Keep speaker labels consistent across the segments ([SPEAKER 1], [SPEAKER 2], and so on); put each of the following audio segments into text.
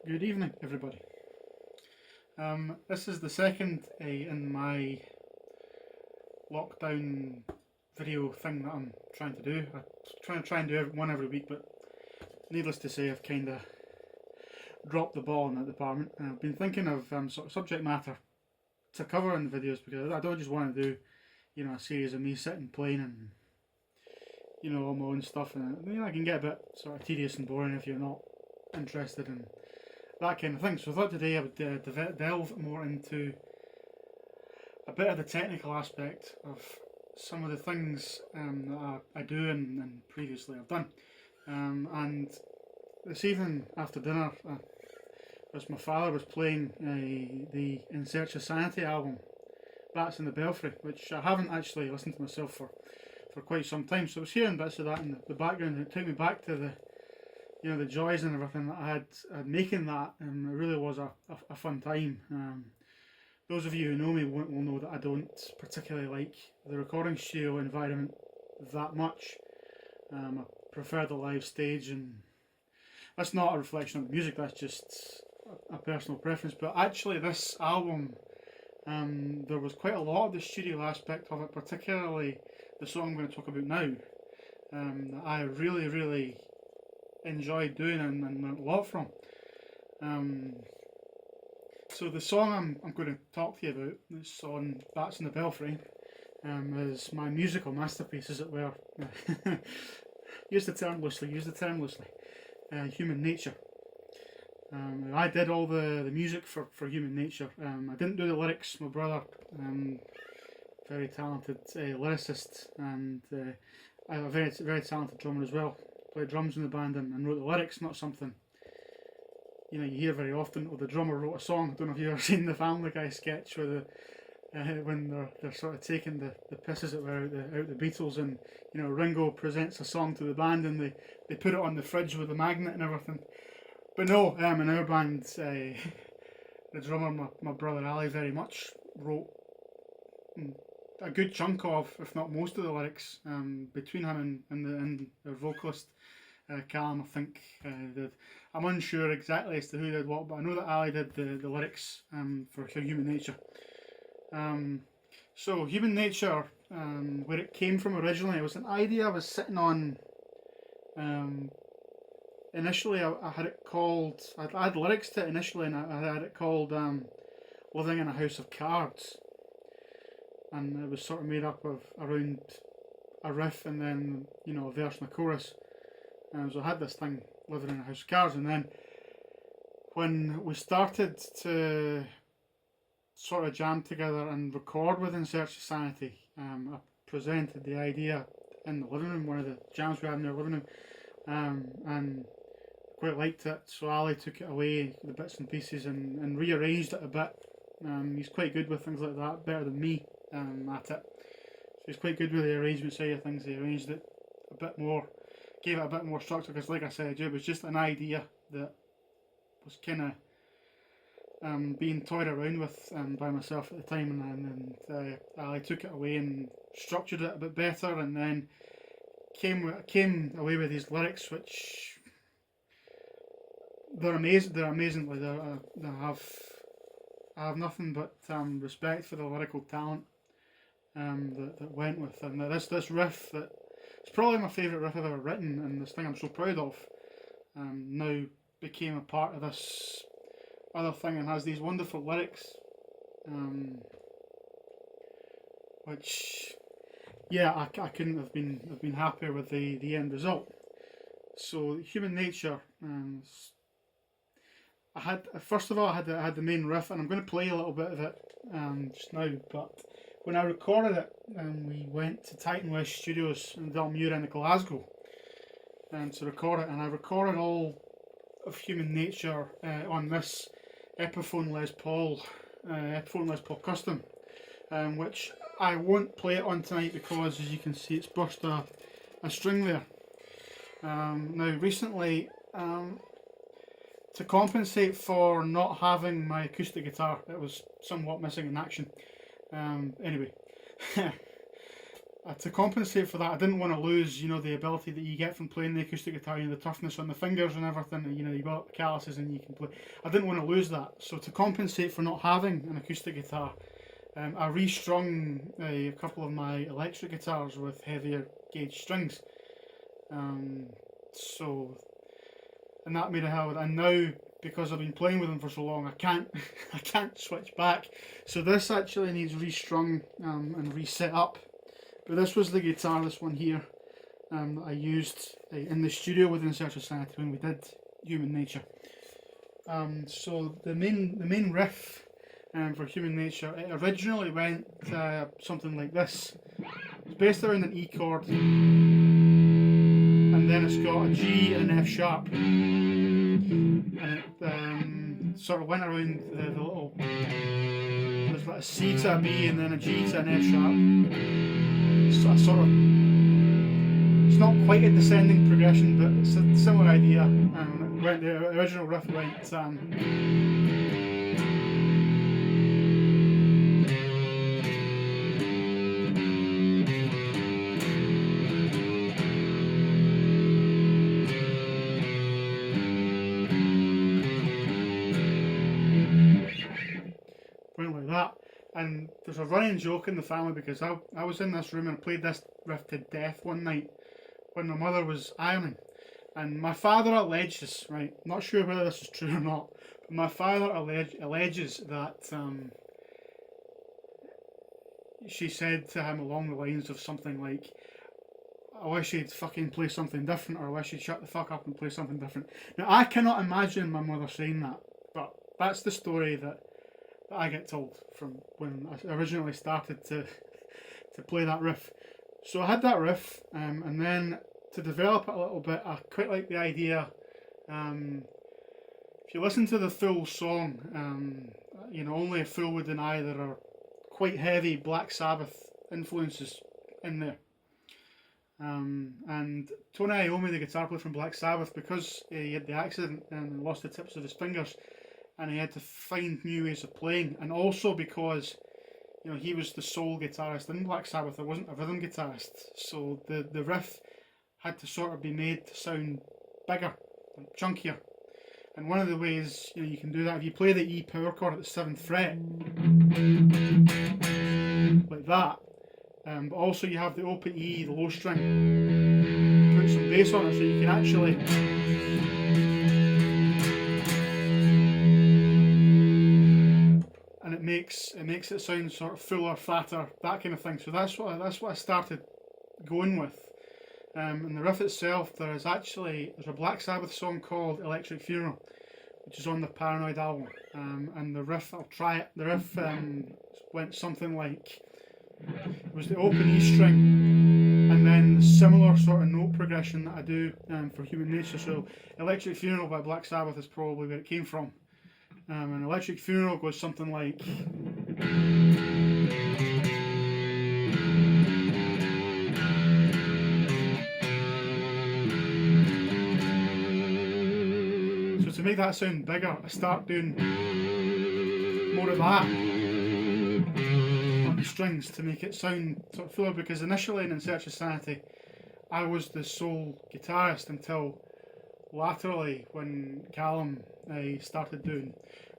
[SPEAKER 1] Good evening, everybody. This is the second in my lockdown video thing that I'm trying to do. I try and do one every week, but needless to say, I've kind of dropped the ball in that department. And I've been thinking of sort of subject matter to cover in the videos, because I don't just want to do, a series of me sitting playing and all my own stuff, and I can get a bit sort of tedious and boring if you're not interested in that kind of thing. So I thought today I would delve more into a bit of the technical aspect of some of the things that I do and previously I've done. And this evening after dinner, as my father was playing the In Search of Sanity album, Bats in the Belfry, which I haven't actually listened to myself for quite some time. So I was hearing bits of that in the background, and it took me back to the joys and everything that I had making that, and it really was a fun time. Those of you who know me will know that I don't particularly like the recording studio environment that much. I prefer the live stage, and that's not a reflection of the music, that's just a personal preference. But actually this album, there was quite a lot of the studio aspect of it, particularly the song I'm going to talk about now, that I really enjoyed doing and learned a lot from. So the song I'm going to talk to you about, this on Bats in the Belfry, is my musical masterpiece, as it were. Use the term loosely. Human Nature. I did all the music for Human Nature. I didn't do the lyrics. My brother, very talented lyricist, and a very talented drummer as well. Played drums in the band and wrote the lyrics. Not something you hear very often. Or the drummer wrote a song. I don't know if you've ever seen the Family Guy sketch where when they're sort of taking the piss, as it were, out the Beatles, and Ringo presents a song to the band and they put it on the fridge with a magnet and everything. But no, in our band, the drummer, my brother Ali, very much wrote a good chunk of, if not most of the lyrics, between him and the vocalist Callum, I think. I'm unsure exactly as to who did what, but I know that Ali did the lyrics for Human Nature. So Human Nature, where it came from originally, it was an idea I was sitting on. Initially I had it called, I had lyrics to it initially, and I had it called Living in a House of Cards. And it was sort of made up of around a riff and then a verse and a chorus. So I had this thing, Living in a House of Cards, and then when we started to sort of jam together and record with In Search of Sanity, I presented the idea in the living room, one of the jams we had in our living room, and quite liked it. So Ali took it away, the bits and pieces, and rearranged it a bit. He's quite good with things like that, better than me at it. So he's quite good with the arrangement side of things. He arranged it a bit more, gave it a bit more structure, because like I said, it was just an idea that was kind of being toyed around with by myself at the time, and Ali took it away and structured it a bit better, and then came away with these lyrics, which they're amazing. They're amazingly. I have nothing but respect for the lyrical talent that went with, and this riff, that it's probably my favourite riff I've ever written, and this thing I'm so proud of, now became a part of this other thing and has these wonderful lyrics, which, yeah, I couldn't have been happier with the end result. So Human Nature, I had the main riff, and I'm going to play a little bit of it just now. But when I recorded it, we went to Titan West Studios in Dalmuir in Glasgow to record it, and I recorded all of Human Nature on this Epiphone Les Paul Custom, which I won't play it on tonight because, as you can see, it's burst a string there. Now recently, to compensate for not having my acoustic guitar, it was somewhat missing in action. Anyway, to compensate for that, I didn't want to lose, the ability that you get from playing the acoustic guitar, the toughness on the fingers and everything. You got calluses and you can play. I didn't want to lose that, so to compensate for not having an acoustic guitar, I restrung a couple of my electric guitars with heavier gauge strings. And that made a hell of it. And now, because I've been playing with them for so long, I can't switch back. So this actually needs restrung and reset up. But this was the guitar, this one here, I used in the studio within Search of Sanity when we did Human Nature. So the main riff for Human Nature, it originally went something like this. It's based around an E chord, and then it's got a G and an F sharp, and it sort of went around the little. There's like a C to a B and then a G to an F sharp. So it's not quite a descending progression, but it's a similar idea. The original riff went. Like that. And there's a running joke in the family because I was in this room and I played this riff to death one night when my mother was ironing, and my father alleges, right, not sure whether this is true or not, but my father alleges that she said to him along the lines of something like, I wish he'd fucking play something different, or I wish he'd shut the fuck up and play something different. Now I cannot imagine my mother saying that, but that's the story that I get told from when I originally started to play that riff. So I had that riff, and then to develop it a little bit, I quite like the idea. If you listen to the full song, only a fool would deny there are quite heavy Black Sabbath influences in there. And Tony Iommi, the guitar player from Black Sabbath, because he had the accident and lost the tips of his fingers, and he had to find new ways of playing, and also because he was the sole guitarist in Black Sabbath. There wasn't a rhythm guitarist, so the riff had to sort of be made to sound bigger, like chunkier. And one of the ways you can do that, if you play the E power chord at the 7th fret, like that, but also you have the open E, the low string, put some bass on it, so you can actually. And it makes it sound sort of fuller, fatter, that kind of thing. So that's what I started going with. And the riff itself, there's a Black Sabbath song called Electric Funeral, which is on the Paranoid album. And the riff, I'll try it. The riff went something like, it was the open E string, and then the similar sort of note progression that I do for Human Nature. So Electric Funeral by Black Sabbath is probably where it came from. An Electric Funeral goes something like. So to make that sound bigger, I start doing more of that on the strings to make it sound sort of fuller, because initially in Search of Sanity I was the sole guitarist until laterally when Callum started doing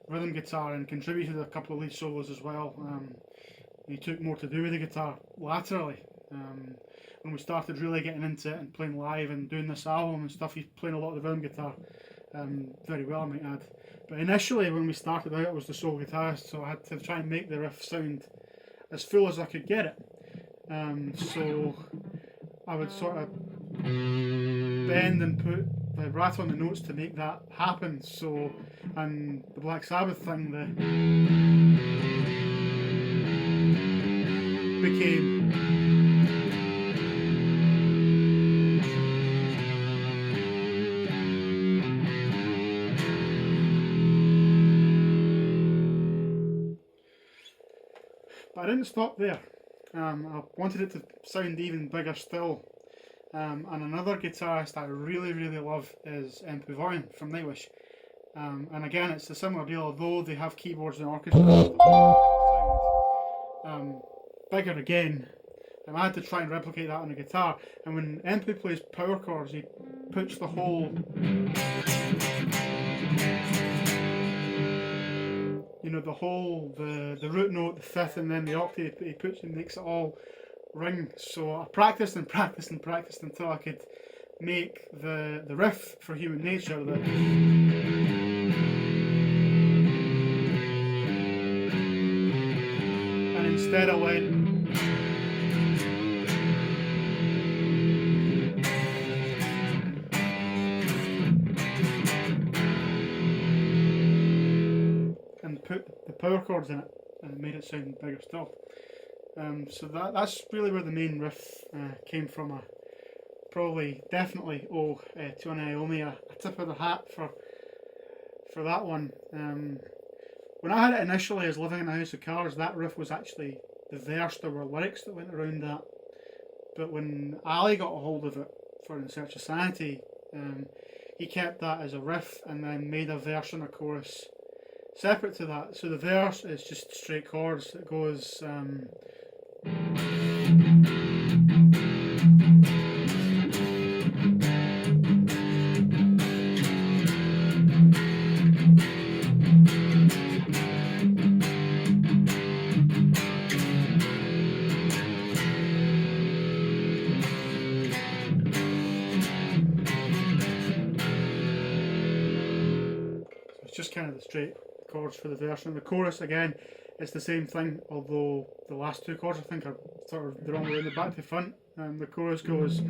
[SPEAKER 1] rhythm guitar and contributed a couple of lead solos as well. He took more to do with the guitar laterally. When we started really getting into it and playing live and doing this album and stuff, he's playing a lot of the rhythm guitar very well, I might add. But initially when we started out, I was the sole guitarist, so I had to try and make the riff sound as full as I could get it. So I would sort of bend and put vibrato on the notes to make that happen. So, and the Black Sabbath thing became But I didn't stop there. I wanted it to sound even bigger still. And another guitarist I really, really love is Vaughan from Nightwish. And again, it's a similar deal, although they have keyboards and orchestra, the sound bigger again. I had to try and replicate that on a guitar. And when Empu plays power chords, he puts the whole, the root note, the fifth, and then the octave he puts and makes it all ring. So I practiced and practiced and practiced until I could make the riff for Human Nature. And instead I went. And put the power chords in it, and it made it sound bigger still. So that's really where the main riff came from. Definitely owe Tony Iommi a tip of the hat for that one. When I had it initially as Living in a House of Cards, that riff was actually the verse. There were lyrics that went around that. But when Ali got a hold of it for In Search of Sanity, he kept that as a riff and then made a verse and a chorus separate to that. So the verse is just straight chords. It goes. Just kind of the straight chords for the verse, and the chorus again it's the same thing, although the last two chords I think are sort of the wrong way in the back to front. The chorus goes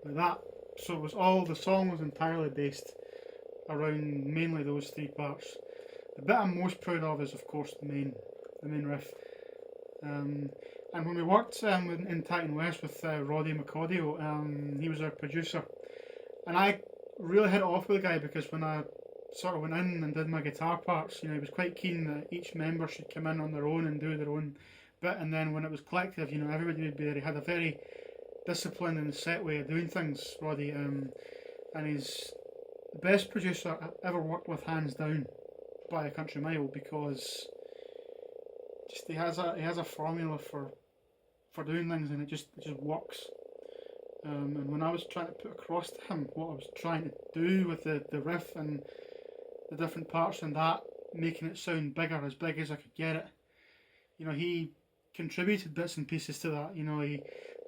[SPEAKER 1] like that. So it was the song was entirely based around mainly those three parts. The bit I'm most proud of is, of course, the main riff. And when we worked in Titan West with Roddy McAudio, he was our producer, and I really hit it off with the guy because when I sort of went in and did my guitar parts, he was quite keen that each member should come in on their own and do their own bit, and then when it was collective, everybody would be there. He had a very disciplined and set way of doing things, Roddy, and he's the best producer I've ever worked with, hands down, by a country mile, because just he has a formula for doing things, and it just works. And when I was trying to put across to him what I was trying to do with the riff and the different parts and that, making it sound bigger, as big as I could get it, he contributed bits and pieces to that.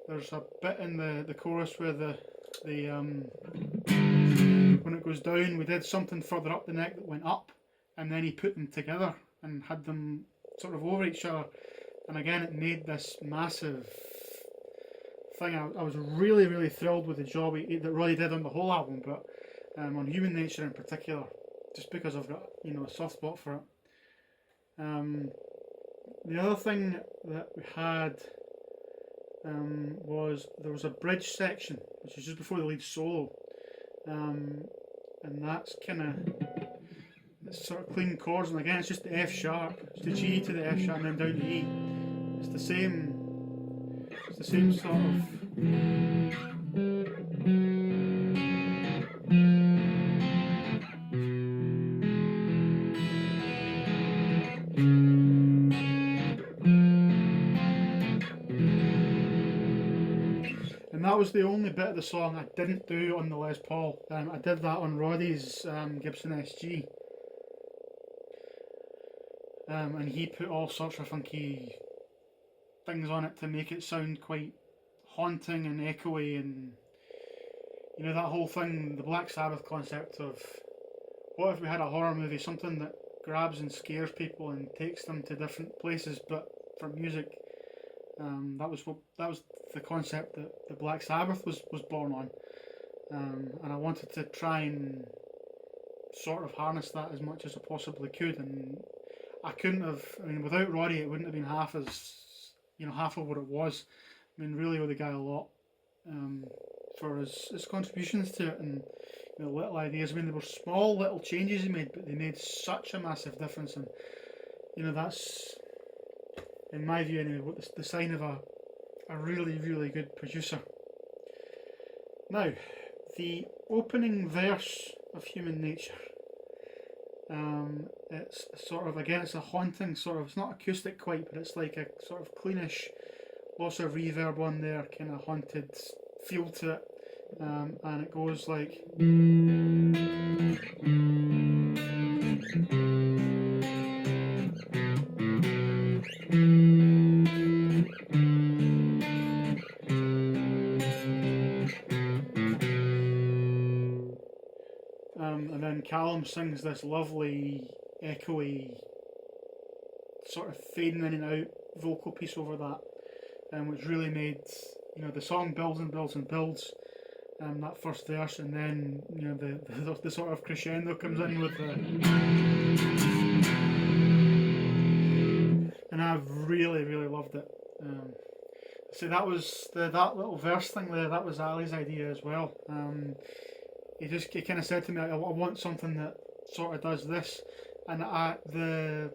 [SPEAKER 1] There's a bit in the chorus where the when it goes down, we did something further up the neck that went up, and then he put them together and had them sort of over each other, and again it made this massive thing. I was really, really thrilled with the job that Roddy did on the whole album, but on Human Nature in particular, just because I've got a soft spot for it. The other thing that we had was there was a bridge section, which is just before the lead solo, and that's kind of sort of clean chords, and again it's just the F sharp, it's the G to the F sharp and then down to E. It's the same sort of and that was the only bit of the song I didn't do on the Les Paul. I did that on Roddy's Gibson SG. And he put all sorts of funky things on it to make it sound quite haunting and echoey, and that whole thing, the Black Sabbath concept of what if we had a horror movie, something that grabs and scares people and takes them to different places, but for music. That was the concept that the Black Sabbath was born on, and I wanted to try and sort of harness that as much as I possibly could, and I couldn't have. Without Roddy, it wouldn't have been half of what it was. I mean, really owe the guy a lot for his contributions to it, and little ideas. I mean, they were small little changes he made, but they made such a massive difference, and that's, in my view anyway, what the sign of a really, really good producer. Now, the opening verse of Human Nature. It's sort of, again, it's a haunting sort of, it's not acoustic quite, but it's like a sort of cleanish, lots of reverb on there, kind of haunted feel to it, and it goes like. And then Callum sings this lovely, echoey, sort of fading in and out vocal piece over that, which really made the song builds and builds and builds. That first verse, and then the sort of crescendo comes in with the, and I really, really loved it. So that was that little verse thing there. That was Ali's idea as well. He kind of said to me, I want something that sort of does this, and the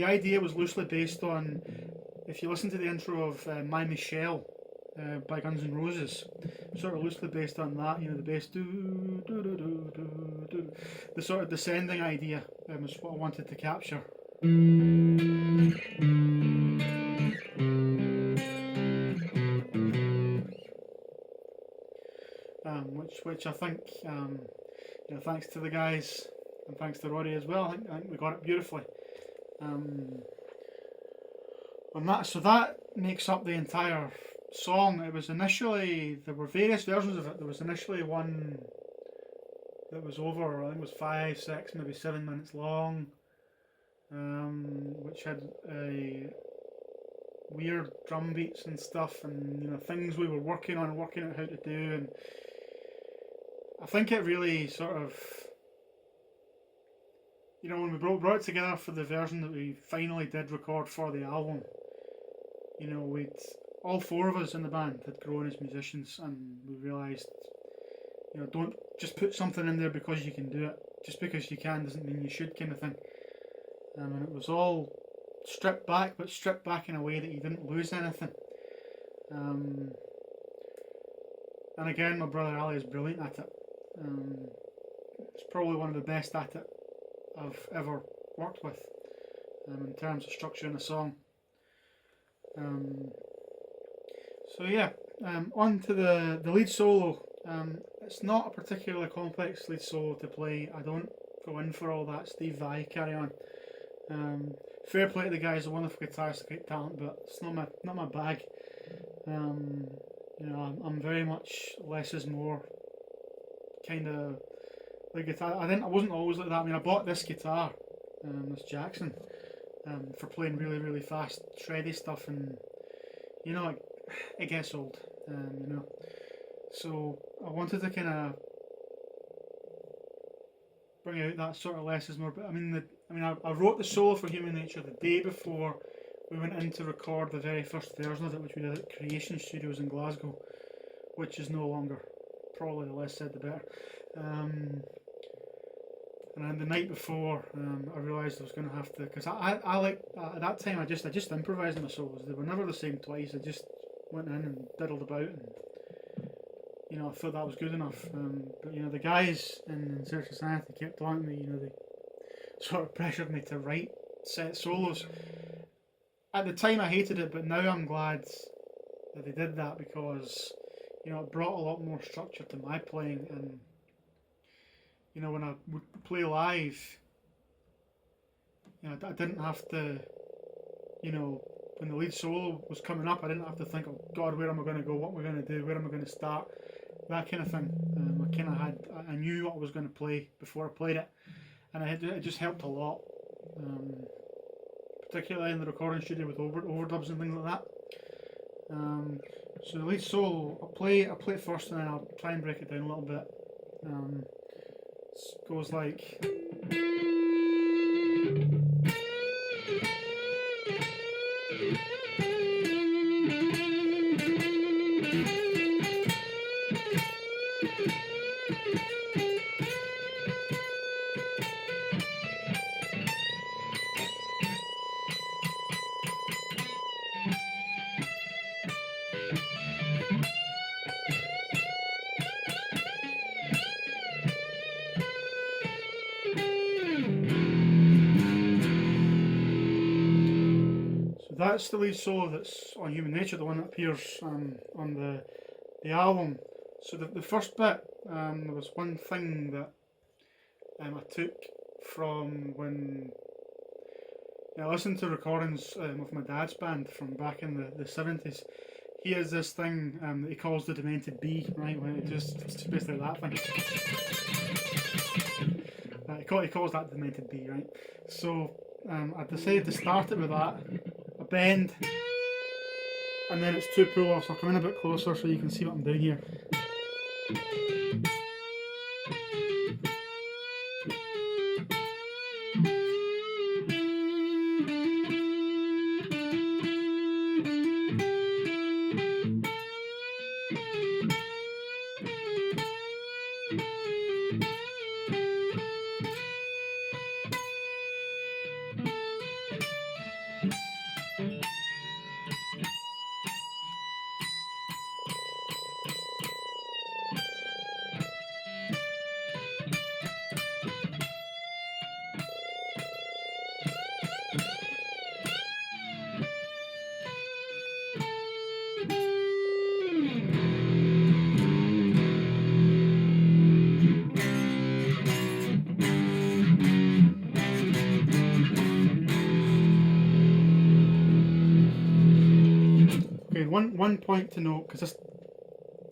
[SPEAKER 1] idea was loosely based on, if you listen to the intro of My Michelle by Guns N' Roses, sort of loosely based on that. The bass do do do do do do, the sort of descending idea was what I wanted to capture. Which I think, thanks to the guys and thanks to Roddy as well, I think we got it beautifully. On that, so that makes up the entire song. It was initially, there were various versions of it. There was initially one that was over, I think it was 5, 6, maybe 7 minutes long, which had weird drum beats and stuff, and things we were working out how to do, and I think it really sort of, when we brought it together for the version that we finally did record for the album, we'd, all 4 of us in the band had grown as musicians, and we realised, don't just put something in there because you can do it. Just because you can doesn't mean you should, kind of thing. And it was all stripped back, but stripped back in a way that you didn't lose anything. And again, my brother Ali is brilliant at it. It's probably one of the best at it I've ever worked with, in terms of structuring a song. So yeah, on to the lead solo. It's not a particularly complex lead solo to play. I don't go in for all that Steve Vai carry on. Fair play to the guy, he's a wonderful guitarist, great talent, but it's not my bag. I'm very much less is more kind of like guitar. I wasn't always like that. I mean, I bought this guitar, this Jackson, for playing really, really fast, shreddy stuff, and it gets old, So I wanted to kind of bring out that sort of less is more. But I wrote the solo for Human Nature the day before we went in to record the very first version of it, which we did at Creation Studios in Glasgow, which is no longer. Probably the less said the better. And then the night before, I realised I was going to have to, because I like at that time I just improvised my solos. They were never the same twice. I just went in and diddled about, and I thought that was good enough. But the guys in Search of Sanity kept on to me. They sort of pressured me to write set solos. At the time I hated it, but now I'm glad that they did that, because it brought a lot more structure to my playing, and when I would play live, I didn't have to, when the lead solo was coming up, I didn't have to think, oh God, where am I going to go? What am I going to do? Where am I going to start? That kind of thing. I knew what I was going to play before I played it, and it just helped a lot, particularly in the recording studio with overdubs and things like that. So the lead solo, I'll play it first, and then I'll try and break it down a little bit. It goes like. that's the lead solo that's on Human Nature, the one that appears on the album. So the first bit, there was one thing that I took from when I listened to recordings of my dad's band from back in the 70s. He has this thing that he calls the demented bee, right? When it's just basically that thing. He calls that the demented bee, right? So I decided to start it with that, a bend, and then it's two pull-offs. I'll come in a bit closer so you can see what I'm doing here. Okay, one point to note, because this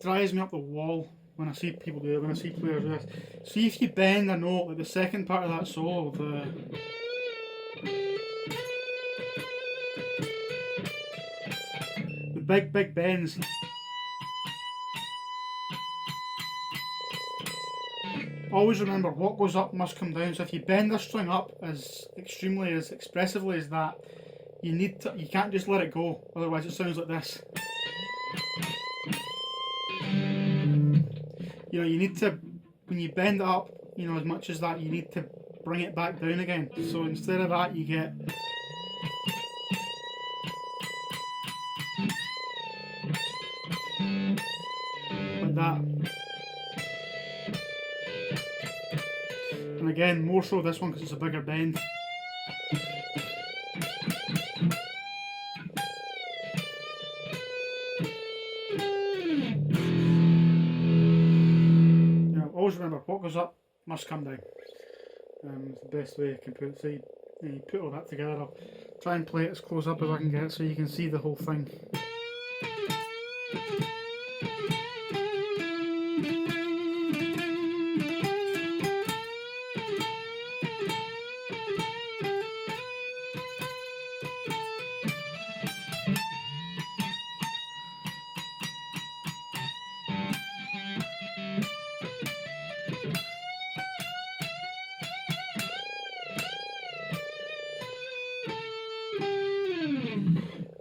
[SPEAKER 1] drives me up the wall when I see people do it, when I see players do this. See if you bend a note, like the second part of that solo, the big bends. Always remember, what goes up must come down. So if you bend a string up as expressively as that, you can't just let it go, otherwise it sounds like this. You need to, when you bend it up, as much as that, you need to bring it back down again. So instead of that, you get like that. And again, more so this one because it's a bigger bend. Always remember, what goes up must come down. It's the best way I can put it. So you put all that together. I'll try and play it as close up as I can get so you can see the whole thing.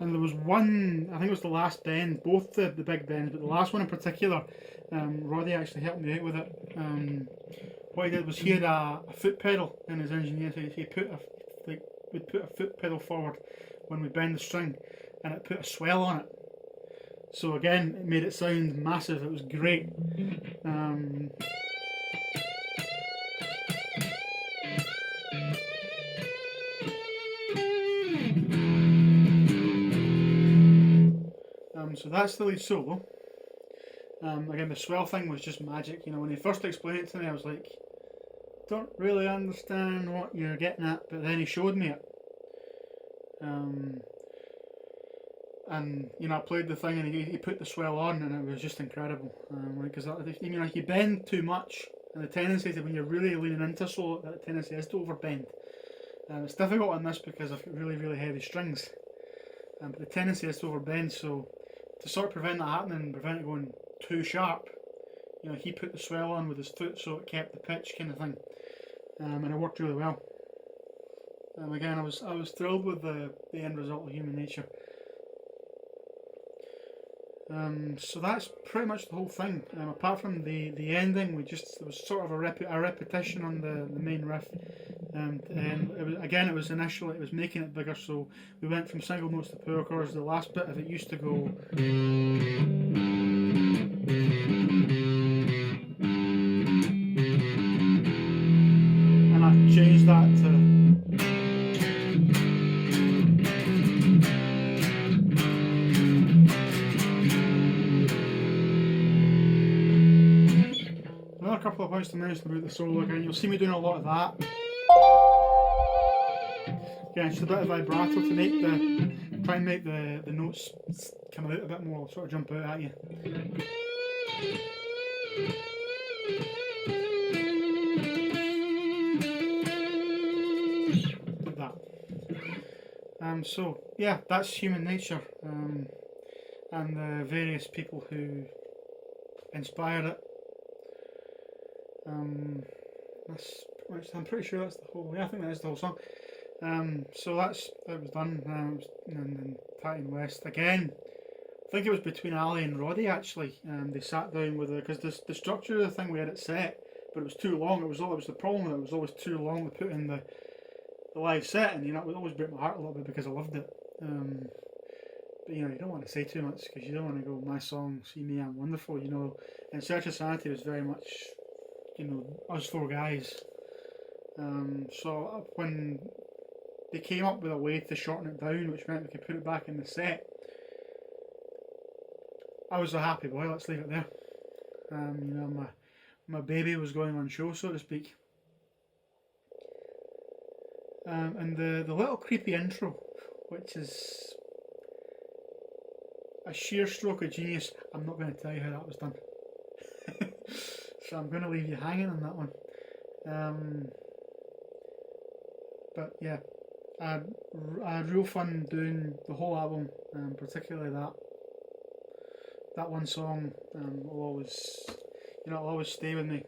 [SPEAKER 1] And there was one, I think it was the last bend, both the big bends, but the last one in particular, Roddy actually helped me out with it. What he did was he had a foot pedal in his engineer, so he we'd put a foot pedal forward when we bend the string, and it put a swell on it. So again, it made it sound massive. It was great. So that's the lead solo. Again, the swell thing was just magic. When he first explained it to me, I was like, don't really understand what you're getting at, but then he showed me it. And I played the thing and he put the swell on, and it was just incredible. Because if you bend too much, and the tendency is that when you're really leaning into a solo, that tendency is to overbend. It's difficult on this because I've got really heavy strings, but the tendency is to overbend. So to sort of prevent that happening and prevent it going too sharp, he put the swell on with his foot so it kept the pitch kind of thing, and it worked really well. Again, I was thrilled with the end result of Human Nature. So that's pretty much the whole thing. Apart from the ending, there was sort of a repetition on the main riff, and it was making it bigger. So we went from single notes to power chords. The last bit of it used to go, and I changed that to. couple of points to mention about the solo again. You'll see me doing a lot of that. Yeah, just a bit of vibrato to make try and make the notes come out a bit more, sort of jump out at you. Like that. So yeah, that's human nature, and the various people who inspired it. I'm pretty sure that's the whole. Yeah, I think that is the whole song. So it was done. In Titan West again. I think it was between Ali and Roddy actually. They sat down with because the structure of the thing we had it set, but it was too long. It was the problem. It was always too long to put in the live set, and it would always break my heart a little bit because I loved it. But you don't want to say too much because you don't want to go, my song, see me, I'm wonderful. And Search of Sanity was very much, us four guys. So when they came up with a way to shorten it down, which meant we could put it back in the set, I was a happy boy. Let's leave it there. My baby was going on show, so to speak. And the little creepy intro, which is a sheer stroke of genius. I'm not going to tell you how that was done, so I'm going to leave you hanging on that one. But yeah, I had real fun doing the whole album, particularly that one song. Will always, it'll always stay with me,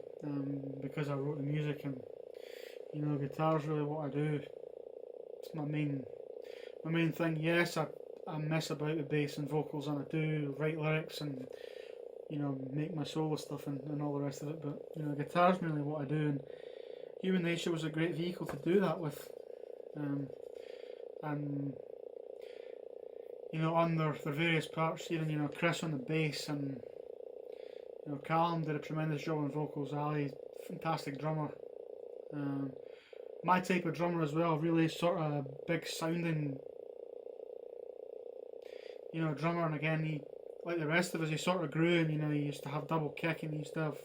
[SPEAKER 1] because I wrote the music, and guitar's really what I do. It's my main thing. Yes, I mess about with bass and vocals, and I do write lyrics and make my solo stuff and all the rest of it. But guitar's mainly what I do, and Human Nature was a great vehicle to do that with. And on their various parts, even Chris on the bass, and Callum did a tremendous job on vocals. Ali, fantastic drummer. My type of drummer as well, really sort of big sounding drummer, and again, he, like the rest of us, he sort of grew, and he used to have double kick, and he used to have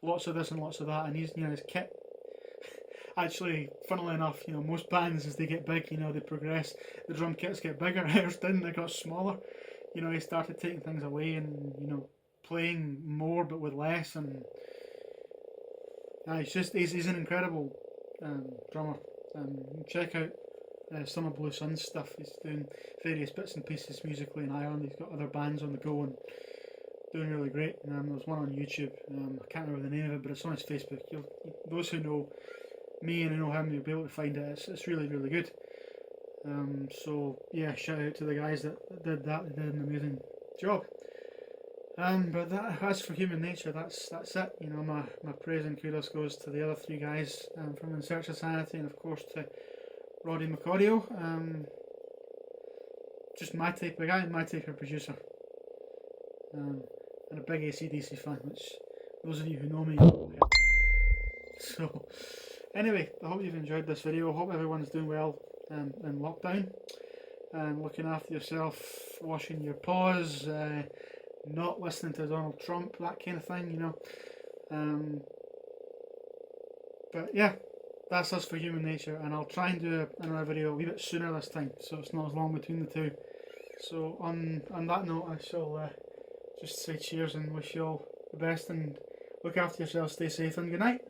[SPEAKER 1] lots of this and lots of that, and his kit, actually, funnily enough, most bands, as they get big, they progress, the drum kits get bigger. Ours didn't, they got smaller. He started taking things away and playing more but with less, and he's an incredible drummer. Check out some of Blue Sun's stuff. He's doing various bits and pieces musically in Ireland. He's got other bands on the go and doing really great. There's one on YouTube. I can't remember the name of it, but it's on his Facebook. Those who know me and know him, you'll be able to find it. It's really, really good. So yeah, shout out to the guys that did that. They did an amazing job. But as for Human Nature, that's it. My praise and kudos goes to the other three guys from In Search of Sanity, and of course to Roddy McAudio. Just my type of guy, my type of producer, and a big AC/DC fan, which those of you who know me know. So anyway, I hope you've enjoyed this video. I hope everyone's doing well in lockdown, and looking after yourself, washing your paws, not listening to Donald Trump, that kind of thing, but yeah, that's us for Human Nature, and I'll try and do another video a wee bit sooner this time, so it's not as long between the two. So on that note, I shall just say cheers and wish you all the best, and look after yourselves, stay safe, and good night.